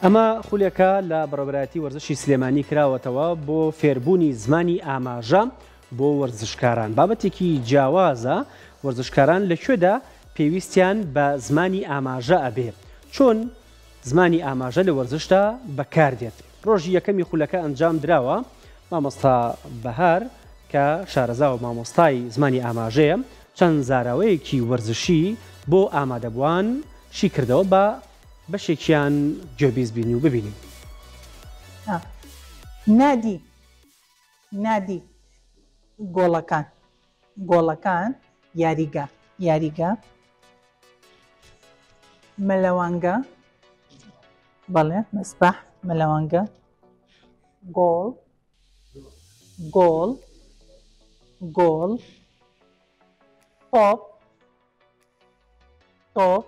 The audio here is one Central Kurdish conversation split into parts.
ئەمە خولێکە لە بەڕێوەبەرایەتی وەرزشی سلێمانی کراوەتەوە بۆ فێربوونی زمانی ئاماژە بۆ وەرزشکاران. بابەتێکی جیاوازە وەرزشکاران لەکوێدا پێویستیان بە زمانی ئاماژە ئەبێ، چۆن زمانی ئاماژە لە وەرزشدا بەکاردێت. ڕۆژی یەکەمی خولەکە ئەنجام درراوە. مامۆستا بەهار کە شارەزا و مامۆستای زمانی ئاماژەیە چەند زاراوەیەکی وەرزشی بۆ ئامادەبووان شی کردەوە بە بەشێکیان گوێبیست بینی و ببینیم. نادی گۆڵەکان یاریگە مەلەوانگە، بەڵێ مەسبەح مەلەوانگە، گۆڵ تۆپ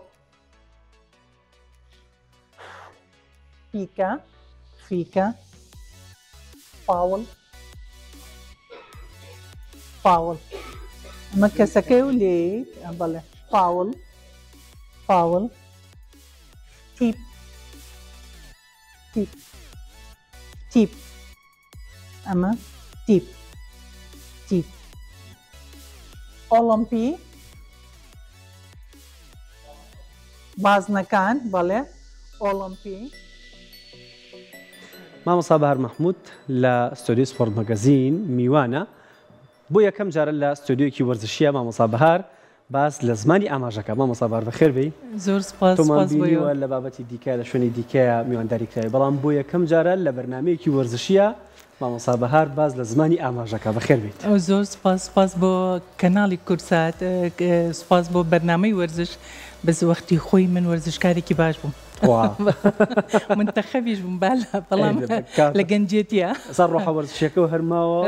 فیکە فاول ئەمە کەسەکەی و لێ بەڵێ فاول تیپ ئەمە تیپ ئۆلۆمپی بازنەکان، بەڵێ ئۆلۆمپی. مامۆستا بەهار مەحموود لە ستۆدیۆی سپۆرت مەگەزین میوانە. بۆ یەکەم جارە لە ستۆدیۆیەکی وەرزشیە مامۆستا بەهار باس لە زمانی ئاماژەکە. مامۆستا بەهار بەخێر بێی. زۆر سپاس بۆیەوە لە بابەتی دیکە لە شوێنی دیکەیە میوانداری کراوی، بەڵام بۆ یەکەم جارە لە بەرنامەیەکی وەرزشیە مامۆستا بەهار باز لە زمانی ئاماژەکە. بەخێر بێت. زۆر سپاس بۆ کەناڵی کورسات، سپاس بۆ بەرنامەی وەرزش. بەس وەختی خۆی من وەرزشکارێکی باش بووم، منتەخەبیش بووم بەڵام لە گەنجێتیە سەر ڕۆحە وەرزشیەکە هەرماوە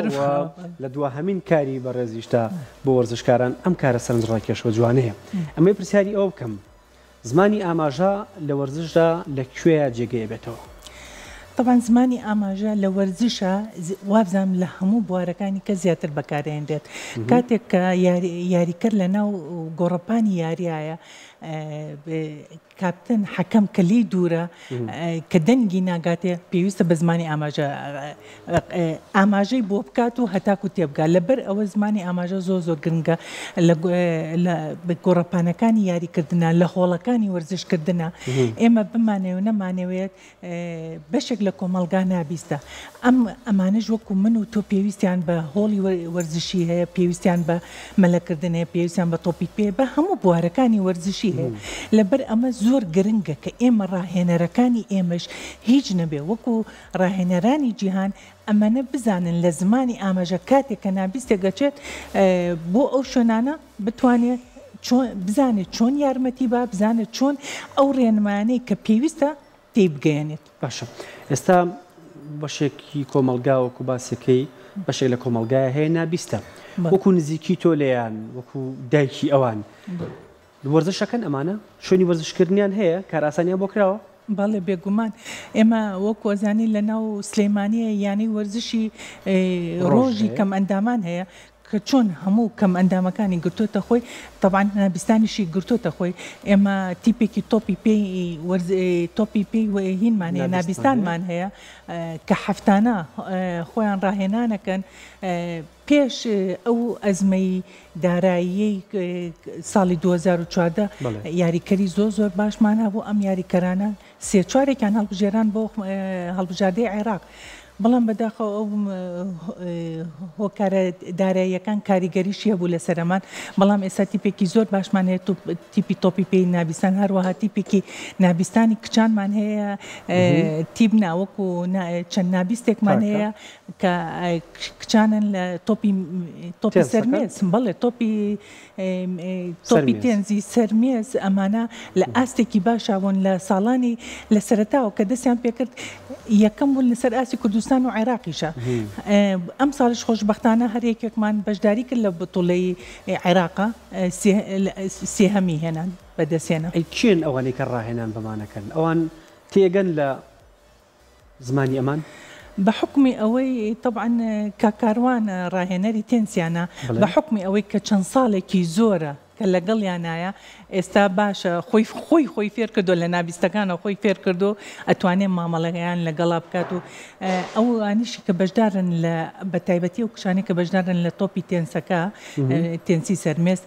لە دووهەمین کاری بەڕێزیشتا بۆ وەرزشکاران ئەم کارە سەرنجڕاکێشەوە جوانەیە. ئەمەی پرسیاری ئەو بکەم، زمانی ئاماژە لە وەرزشدا لەکوێیە جێگەیە بێتەوە؟ طبعا زمانی ئاماژە لە وەرزشە وابزانم لە هەموو بوارەکانی کە زیاتر بەکارهێنرێت. کاتێک کە یاریکەر لە ناو گۆڕەپانی یاریایە، کاپتن حەکەم کە لی دوورە کە دەنگی ناگاتێ پێویستە بە زمانی ئاماژەی بۆ بکات و هەتاکو تێبگا. لەبەر ئەوە زمانی ئاماژە زۆر گرنگە لە گۆڕەپانەکانی یاریکردنە، لە هۆڵەکانی وەرزشکردنە. ئێمە بمانەوێت نەمانەوێت بەشێک لە کۆمەلگا نابیستە. ئەمانەش وەکو من و تۆ پێویستیان بە هۆڵی وەرزشی هەیە، پێویستیان بە مەلەکردن هەیە، پێویستیان بە تۆپیک پێ، بە هەموو بوارەکانی وەرزشی هەیە. لەبەر ئەمە زۆر گرنگە کە ئێمە ڕاهێنەرەکانی ئێمەش هیچ نەبێ وەکو ڕاهێنەرانی جیهان ئەمانە بزانن لە زمانی ئاماژە کاتێک کە نابیستێک گەچێت بۆ ئەو شوێنانە بتوانێت بزانێت چۆن یارمەتی با، بزانێت چۆن ئەو ڕێنمایانەی کە پێویستە تێبگەیەنێت. باشە، ئێستا بەشێکی کۆمەلگا وەکو باسەکەی بەشێک لە کۆمەلگایە هەیە نابیستە، وەکو نزیکی تۆ لێیان وەکو دایکی ئەوان وەرزشەکەن ئەمانە شوێنی وەرزشکردنیان هەیە، کار ئاسانیان بۆ کراوە؟ باڵێ بێگومان ئێمە وەکو ئەزانی لە ناو سلێمانیە یانی وەرزشی ڕۆژی کەم ئەندامان هەیە کە چۆن هەموو کەم ئەندامەکانی گرتوتە خۆی، طبعا نابستانیشی گرتوتە خۆی. ئێمە تیپێکی تۆپی پێی هینمان هەیە، نابستانمان هەیە کە هەفتانە خۆیان ڕاهێنانەکەن پێش ئەو ئەزمەی داراییەی ساڵی 2014 یاریکەری زۆر باشمان هەبوو. ئەم یاریکەرانە سێ-چوارێکیان هەڵبژێران بۆ هەڵبژاردەی عێراق. بەڵام بەداخەوە ئەو هۆکارە داراییەکان کاریگەریشی هەبوو لە سەرەمان. بەڵام ئێستا تیپێکی زۆر باشمان هەیە، تیپی تۆپی پێی نابستان، هەروەها تیپێکی نابستانی کچانمان هەیە، تیپ ناوەکو چەند نابستێکمان هەیە کە کچانن لە تۆپی سەرمێز، بەڵێ تۆپی تێنزی سەرمێز. ئەمانە لە ئاستێکی باشاون لە ساڵانی لە سەرەتاوە کە دەستیان پێکرد یەکەم بوون لەسەر ئاستی کوردستان و عێراقیشە. ئەم ساڵش خۆشبەختانە هەرێکێکمان بەشداری کرد لە بەتوڵەی عێراقا سێهەمی هێنان بەدەستێنە. کێن ئەوانەی کە ڕاهێنان بەمانەکەن ئەوان تێگەن لە زمانی ئەمان؟ بحكمي أوي طبعا ككاروان راهنري تنسيانا بحكمي أوي كشان صالة كي زورة کە لەگەڵیانایە ئێستا باشە خۆی فێر کردو لە نابیستەکانە خۆی فێر کردو ئەتوانێت مامەڵەکەیان لەگەڵا بکات و ئەوانیشی کە بەشدارن لە بەتایبەتی و کشانی کە بەشدارن لە تۆپی تێنسەکە تێنسی سەرمێست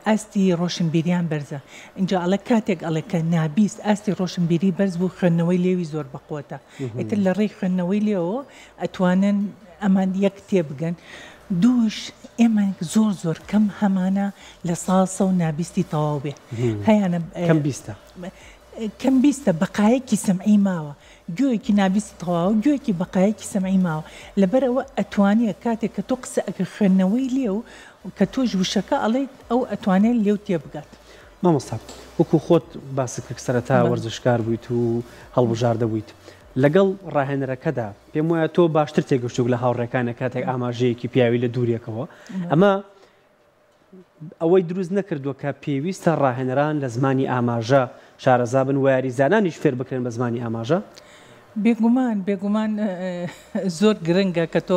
ئاستی ڕۆشنبیریان بەرزە اینجا ئەڵێ کاتێک ئەڵێ کە نابیست ئاستی ڕۆشنبیری بەرز بوو خوێندنەوەی لێوی زۆر بەقوتە ئیتر لە ڕێی خوێندنەوەی لێەوە ئەتوانن ئەمان یەک تێبگەن دووش ئێمە زۆر کەم هەمانە لە ساسە و نابیستی تەواو بێ هەیەە کەم بیستە بەقایەکی سەمعی ماوە گوێیەکی نابیستی تەواو گوێیەکی بەقایەکی سەمعی ماوە لەبەرەوە ئەتوانێت کاتێک کە تۆ قسە ئەگە خوێندنەوەی لێ و کە تۆش وشەکە ئەڵێت ئەو ئەتوانێت لێو تێبگات مامۆستا وەکو خۆت باسەکە سەرەتا وەرزشکار بوویت و هەڵبژاردە بوویت لەگەڵ ڕاهێنەرەکەدا پێم وایە تۆ باشتر تێگەشتوک لە هاوڕێکانە کاتێک ئاماژەیەکی پیاوی لە دوورێکەوە ئەمە ئەوەی دروست نەکردووە کە پێویستە ڕاهێنەران لە زمانی ئاماژە شارەزا بن و یاریزانانیش فێر بکرێن بە زمانی ئاماژە بێگومان زۆر گرنگە کە تۆ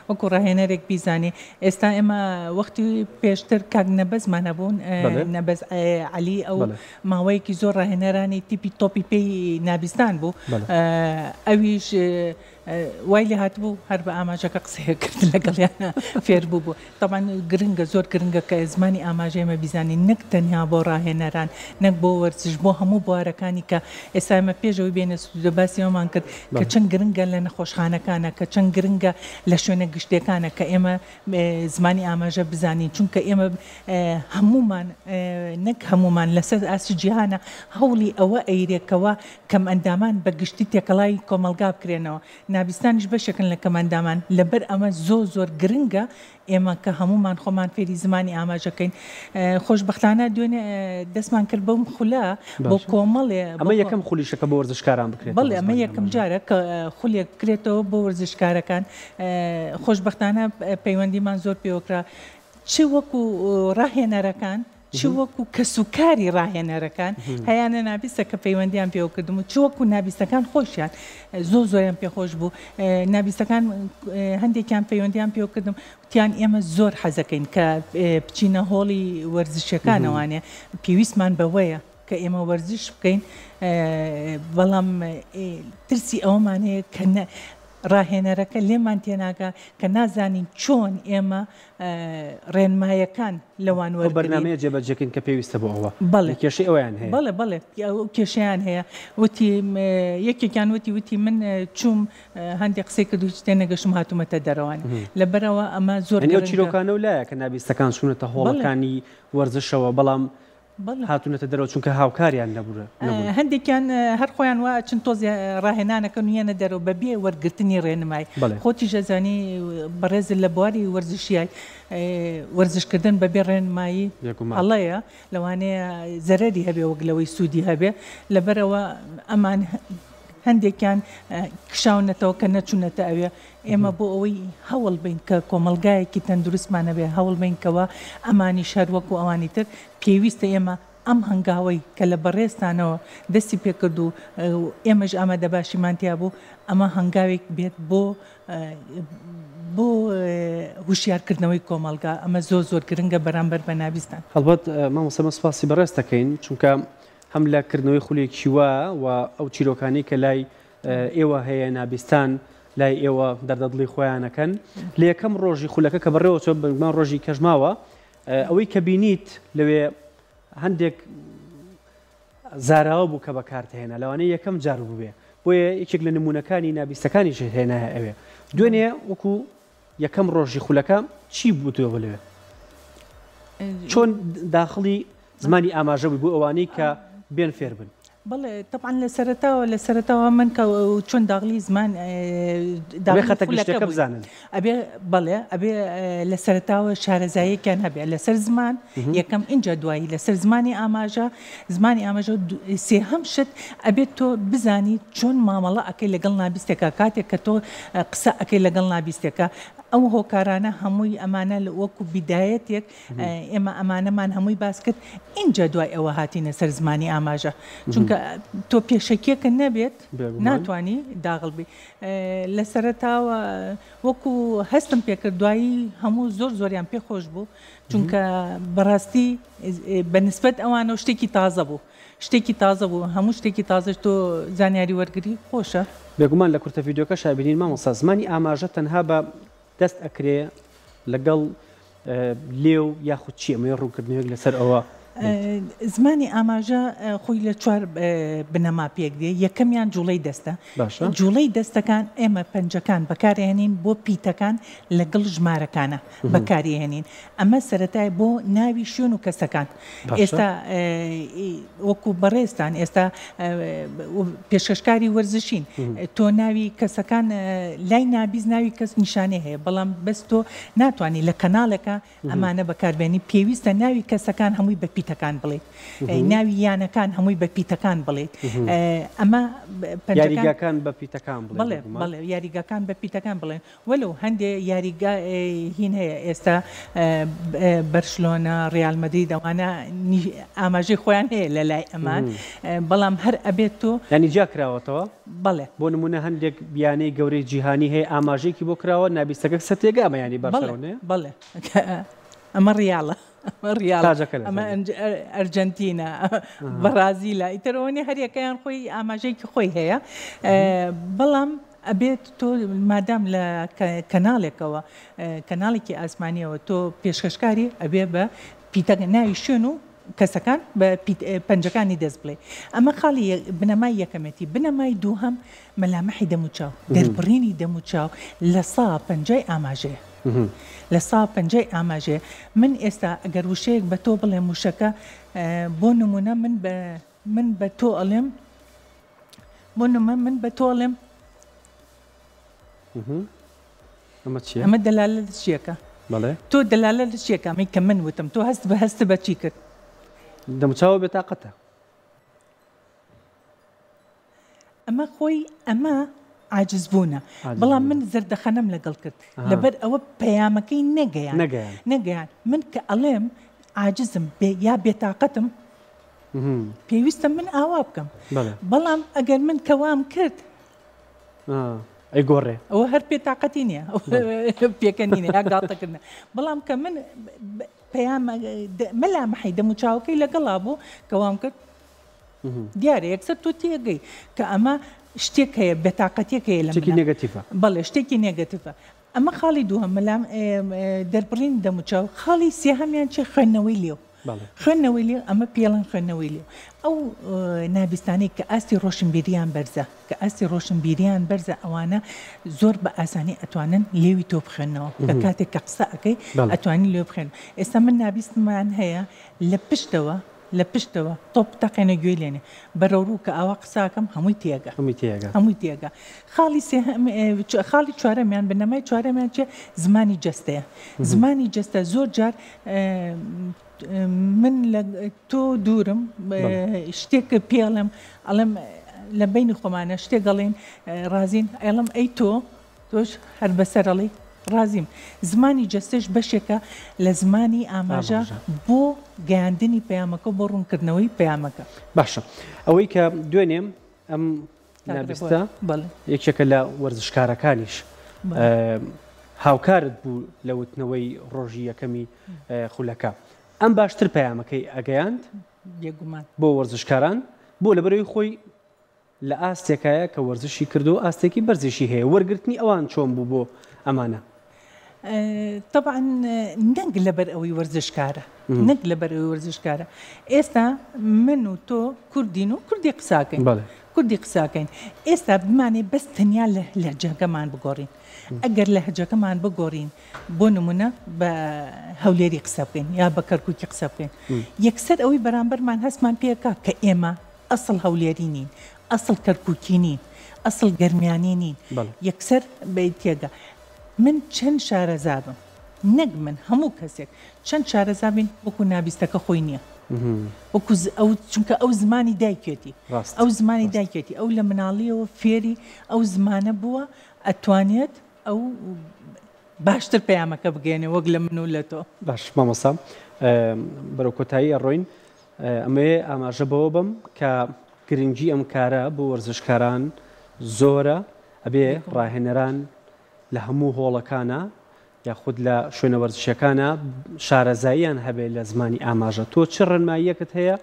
وەکو ڕاهێنەرێک بیزانێ ئێستا ئێمە وەختی پێشتر کاک نەبەزمانە بوون نەبەز علی ئەو ماوەیەکی زۆر ڕاهێنەرانی تیپی تۆپی پێی نابستان بوو ئەویش وای لێ هاتبوو هەر بە ئاماژەکە قسەیە کرد لەگەڵیانە فێر بوو طبعاً گرنگە زۆر گرنگە کە زمانی ئاماژەمە بیزانین نەک تەنیا بۆ ڕاهێنەران نەک بۆ وەرزش بۆ هەموو بوارەکانی کە ئێستا ئێمە پێشەوەی بێنە سوودە باسیەوەمان کرد کە چەند گرنگە لە نەخۆشخانەکانە کە چەند گرنگە لە شوێنە گشتەکانە کە ئێمە زمانی ئاماژە بزانین چونکە ئێمە هەمومان نەک هەمومان لەسەر ئاسی جیهانە هەوڵی ئەوە ئەیرێکەوە کەم ئەندامان بە گشتی تێکەڵای کۆمەلگا بکرێنەوە نابستانیش بەشێکن لە کەماندامان لەبەر ئەمە زۆر گرنگە ئێمە کە هەمومان خۆمان فێری زمانی ئاماژەکەین خۆشبەختانە دوێنێ دەستمان کرد بەم خولە بۆ کۆمەڵێ ئەمە یەکەم خولیشەکە بۆ وەرزشکاران بکرێت بەڵێ ئەمە یەکەم جارە کە خولێک بکرێتەوە بۆ وەرزشکارەکان خۆشبەختانە پەیوەندیمان زۆر پێوەکرا چ وەکو ڕاهێنەرەکان چ وەکو کەسوکاری ڕاهێنەرەکان هەیانە نابیستە کە پەیوەندیان پێوە کردم و چ وەکو نابیستەکان خۆشیان زۆریان پێخۆش بوو نابیستەکان هەندێکیان پەیوەندیان پێوە کردم وتیان ئێمە زۆر حەزەکەین کە بچینە هۆڵی وەرزشەکانەوانێ پێویستمان بەوەیە کە ئێمە وەرزش بکەین بەڵام ترسی ئەومانەیە کە ڕاهێنەرەکە لێمان تێناگە کە نازانین چۆن ئێمە ڕێنمایەکان لەوان بەرنامەیە جێبەجێکن کە پێویستە بۆ ئەوە بەڵێ کێشەی ئەویان هەیە بەڵێ کێشیان هەیە وتی یەکێکیان وتی من چوم هەندێک قسەی کردو هیچ تێنەگەشم هاتوومەتە دەرەوان لەبەرەوە ئەمە زۆر چیرۆکانە و لایە کە نابیستەکان چوونەتە هۆڵەکانی وەرزشەوە بەڵام هاتوونەتە دەرەوە چونکە هاوکاریان نەبوورە هەندێکیان هەر خۆیان وە چەند تۆزی ڕاهێنانەکەن ویانە دەرەوە بەبێ وەرگرتنی ڕێنمای خۆتی ژەزانی بەڕێز لە بواری وەرزشیای وەرزشکردن بەبێ ڕێنمایی هەڵەیە لەوانەیە زەرەری هەبێ وەگلەوەی سوودی هەبێ لەبەرەوە ئەمان هەندێکیان کشاونەتەوە کە نەچوونەتە ئەوێ ئێمە بۆ ئەوەی هەوڵ بین کە کۆمەلگایەکی تەندروستمانە بێ هەوڵ بینکەوە ئەمانی شەر وەکو ئەوانی تر پێویستە ئێمە ئەم هەنگاوەی کە لە بەڕێستانەوە دەستی پێکرد و ئێمەش ئامادە باشیمانتیا بوو ئەمە هەنگاوێک بێت بۆ هوشیارکردنەوەی کۆمەلگا ئەمە زۆر گرنگە بەرامبەر بە نابستان هەڵبەت مامۆستا سپاسی بەڕێز دەکەین چونکە هەم لە کردنەوەی خولێکی وە و ئەو چیرۆکانی کە لای ئێوە هەیە نابستان لای ئێوە دەردەدڵی خۆیانەکەن لە یەکەم ڕۆژی خولەکە کە بەڕێوە چۆ بەگومان ڕۆژی کەژماوە ئەوەی کە بینیت لەوێ هەندێک زاراوە بوو کە بەکارتهێنا لەوانەیە یەکەم جار بووێ بۆیە یەکێک لە نمونونەکانی نابستەکانیش هێنایە ئەوێ دوێنێ وەکو یەکەم ڕۆژی خولەکە چی بووتەوە لەوێ چۆن داخڵی زمانی ئاماژەوی بوو ئەوانەی کە بێن فێر بن بەڵێ طبعاً لە سەرەتاوە من کە چۆن داغلی زمان خەتەگەشتەکە بزانن ئەبێ بەڵێ ئەبێ لە سەرەتاوە شارەزاییەکیان هەبێ لەسەر زمان یەکەم اینجا دوایی لەسەر زمانی ئاماژە سێهەم شت ئەبێت تۆ بزانی چۆن مامەڵە ئەەکەی لەگەڵ نابستێکە کاتێک کە تۆ قسە ئەەکەی لەگەڵ نابستێکە ئەو هۆکارانە هەمووی ئەمانە لە وەکو بیدایەتێک ئێمە ئەمانەمان هەمووی باس کرد اینجا دوای ئەوە هاتینە سەر زمانی ئاماژە چونکە تۆ پێشەکیەکە نەبێت ناتوانانی داغڵبی لە سەرەتاوە وەکو هەستم پێکرد دوایی هەموو زۆریان پێ خۆش بوو چونکە بەڕاستی بەنسبەت ئەوانە شتێکی تازە بوو شتێکی تازە بوو هەموو شتێکی تازەش تۆ زانیاری وەرگری خۆشە بێگومان لە کورتە ڤیدیۆکە شابینین مامۆستا زمانی ئاماژە تەنها بە دەست ئەکرێ لەگەڵ لێو یاخود چی ئەمەی ڕووکردنەوەک لەسەر ئەوە زمانی ئاماژە خۆی لە چوار بنەما پێک دێ یەکەمیان جوڵەی دەستە جوڵەی دەستەکان ئێمە پەنجەکان بەکارهێنین بۆ پیتەکان لەگەڵ ژمارەکانە بەکارهێنین ئەمە سەرەتای بۆ ناوی شوێن و کەسەکان ئێستا وەکو بەڕێستان ئێستا پێشکەشکاری وەرزشین تۆ ناوی کەسەکان لای نابیز ناوی کەس نیشانێ هەیە بەڵام بەس تۆ ناتوانانی لە کەناڵەکە ئەمانە بەکاربێنی پێویستە ناوی کەسەکان هەمووی بە پیتەکان بڵێ ناوی یانەکان هەمووی بە پیتەکان بڵێ ئەمە یاریگاکان بە پیتەکان بڵێ بڵێ یاریگاکان بە پیتەکان بڵێن وەلو هەندێ یاریگا هین هەیە ئێستا بەرشلۆنە ڕیال مەدرید ئەوانە ئاماژەی خۆیان هەیە لە لای ئەمان بەڵام هەر ئەبێت تۆ ینی جا کراوەتەوە بڵێ بۆ نمونە هەندێک بیانەی گەورەی جیهانی هەیە ئاماژەیەکی بۆ کراوە نابیستەکە سەتێگا ئەمە ینی بەرشلۆنەیە بڵێ ئەمە ڕیاڵە ئەمە ئەرجەنتینە بەرازیلە ئیترەوەنی هەریەکەیان خۆی ئاماژەیەکی خۆی هەیە بەڵام ئەبێت تۆ مادام لە کەناڵێکەوە کەناڵێکی ئاسمانیەوە تۆ پێشکەشکاری ئەبێ بە پیتە ناوی شوێن و کەسەکان بە پەنجەکانی دەست بڵێ ئەمە خاڵی بنەمای یەکەمەتی بنەمای دووهەم مەلامەحی دەموچاو دەربڕینی دەموچاو لە سا پەنجای ئاماژەیە لە سا پەنجای ئاماژێ من ئێستا ئەگەر وشەیەک بە تۆ بڵێم وشەکە بۆ نمونە من بە تۆ ئەڵێم بۆ نمە من بە تۆ ئەڵێم ئەمە دەلالە لە چیەکە تۆ دەلالە لە چیەکە ئەمەی کە من وتم تۆ هەست بە چی کرد دەموچاوە بێتاقەتە ئەمە خۆی ئەمە عاجز بوونە بەڵام من زەردەخەنەم لەگەڵ کرد لەبەر ئەوە پەیامەکەی نەگەیان من کە ئەڵێم عاجزم یا بێتاقەتم پێویستە من ئاوا بکەم بەڵام ئەگەر من کەوام کرد ئەیگۆڕێ ئەوە هەر پێتاقەتی نییە پێکەنینە یا گاڵتەکردن بەڵام کە من مەلامەحی دەموچاوەکەی لەگەڵا بوو کەوام کرد دیارە یەکسەر تۆ تێگەی کە ئەمە شتێک هەیە بێتاقەتێک هەیە لە نێگەتیڤە بەڵێ شتێکی نێگەتیڤە ئەمە خاڵی دووهەم مەلام دەربڕین دەموچاو خاڵی سێهەمیان چێ خوێندنەوەی لێو خوێندنەوەی لێ ئەمە پێڵەن خوێندنەوەی لێو ئەو نابستانی کە ئاستی ڕۆشنبیریان بەرزە کە ئاستی ڕۆشنبیریان بەرزە ئەوانە زۆر بە ئاسانی ئەتوانن لێوی تۆ بخێنەوە کە کاتێک کە قسە ئەەکەی ئەتوانی لێو بخێن ئێستا من نابستمان هەیە لە پشتەوە تۆپ تەقێنە گوێ لێنێ بەرەوڕوو کە ئاوا قساکەم هەمووی تێگە خاڵی چوارەمیان بنەمای چوارەمیان چێ زمانی جەستەیە زمانی جەستە زۆر جار من لە تۆ دوورم شتێک پێڵم ئەڵم لە بینی خۆمانە شتێک گەڵێن ڕازین ئەڵم ئەی تۆش هەر بەسەرەڵی ڕازیم زمانی جەستش بەشێکە لە زمانی ئاماژە بۆ گەیاندنی پەیامەکە بۆ ڕوونکردنەوەی پەیامەکە باشە ئەوەی کە دوێنێم ئەم نابستە یەکێکە لە وەرزشکارەکانیش هاوکارت بوو لە وتنەوەی ڕۆژی یەکەمی خولەکە ئەم باشتر پەیامەکەی ئەگەیاند بۆ وەرزشکاران بۆ لەبەرەوەی خۆی لە ئاستێکایە کە وەرزشی کردو ئاستێکی بەرزشی هەیە وەرگرتنی ئەوان چۆن بوو بۆ ئەمانە طبعا نەک لەبەر ئەوەی وەرزشکارە ئێستا من و تۆ کوردین و کوردی قساکەین ئێستا بمانێ بەس تەنیا لە لەهجەکەمان بگۆڕین ئەگەر لە هەجەکەمان بگۆڕین بۆ نمونە بە هەولێری قسە بکەین یا بە کەرکووکی قسە بکەین یەکسەر ئەوەی بەرامبەرمان هەستمان پێکا کە ئێمە ئەسڵ هەولێری نین ئەسڵ کەرکووکی نین ئەسڵ گەرمیانی نین یەکسەر بەیتێگە من چەند شارەزابم نەک من هەموو کەسێک چەند شارەزابین وەکو نابیستەکە خۆی نییە چونکە ئەو زمانی دایکێتی ئەو لە مناڵیەوە فێری ئەو زمانە بووە ئەتوانێت ئەو باشتر پەیامەکە بگەێنێ وەک لە من و لە تۆ. باش مامۆستا بەرەو کۆتایی ئەڕۆین ئەمەیە ئاماژە بەوە بم کە گرنگی ئەم کارە بۆ وەرزشکاران زۆرە ئەبێ ڕاهێنەران لە هەموو هۆڵەکانە یاخود لە شوێنە وەرزشەکانە شارەزاییان هەبێت لە زمانی ئاماژە. تۆ چ ڕێنماییەکت هەیە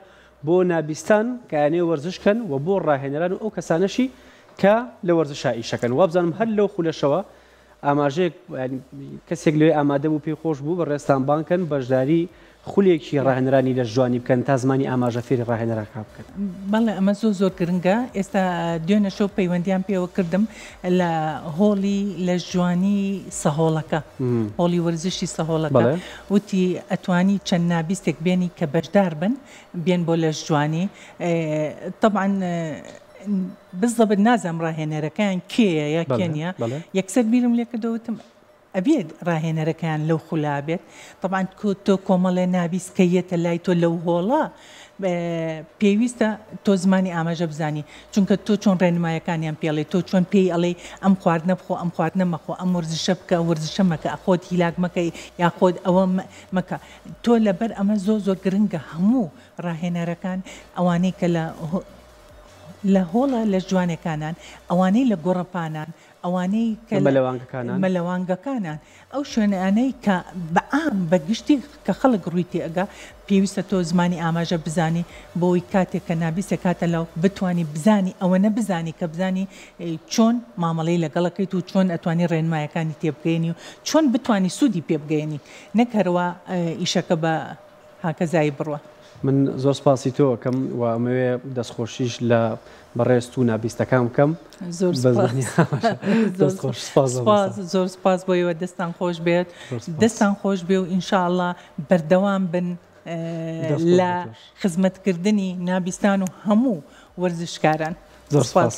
بۆ نابیستان کە یانێ وەرزشکەن و بۆ ڕاهێنەران و ئەو کەسانەشی کە لە وەرزشا ئیشەکەن؟ وابزانم هەر لەو خولەشەوە ئاماژەیەک کەسێک لێ ئامادە بوو پێی خۆش بوو بە ڕێستان بانکەن بەشداری خولێکی ڕاهێنەرانی لە جوانی بکەن تا زمانی ئاماژە فێری ڕاهێنەرەکە بکەن. بەڵێ ئەمە زۆر گرنگە. ئێستا دوێنە شەو پەیوەندیان پێوە کردم لە هۆڵی لە جوانی سەهۆڵەکە، هۆڵی وەرزشی سەهۆڵەکە، وتی ئەتوانی چەند نابیستێک بێنی کە بەشدار بن بێن بۆ لە جوانی. طبعاً بالضبط نازم ڕاهێنەرەکان کێیە یا کێنیا، یەکسەر بیرم لێ کردەوتم ئەبێت ڕاهێنەرەکان لەو خولا بێت. طبعاً تۆ کۆمەڵێ نابیستکەیەتە لای تۆ لەو هۆڵە پێویستە تۆ زمانی ئاماژە بزانی، چونکە تۆ چۆن ڕێنمایەکانیان پێڵێ، تۆ چۆن پێی ئەڵێ ئەم خواردنە بخۆ، ئەم خواردنە مەخۆ، ئەم وەرزشە بکە، وەرزشە مەکە، خۆت هیلاک مەکە یا خۆت ئەوە مەکە. تۆ لەبەر ئەمە زۆر گرنگە هەموو ڕاهێنەرەکان ئەوانەی کە لە هۆڵە لە جوانەکانان، ئەوانەی لە گۆڕەپانان، ئەوانەی کە مەلەوانگەکانان، ئەو شوێنانەی کە بەعام بەگشتی کە خەڵک ڕوویتی ئەگا پێویستە تۆ زمانی ئاماژە بزانی بۆی کاتێک کە نابیستە کاتە لەو بتانی بزانی ئەوەنە بزانی کە بزانی چۆن مامەڵەی لەگەڵەکەیت و چۆن ئەتوانی ڕێنمایەکانی تێبگەێنی و چۆن بتانی سوودی پێ بگەێنی، نەک هەروە ئیشەکە بە هاکەزایی بڕوە. من زۆر سپاسی تۆ ئەەکەم و ئەمەوێ دەستخۆشیش لە بەڕێست و نابیستەکان بکەم. زۆر سپاس بۆیەوە دەستان خۆش بێت، دەستان خۆش بێ و ئینشاءڵڵا بەردەوام بن لە خزمەتکردنی نابیستان و هەموو وەرزشکاران. زۆر سپاس.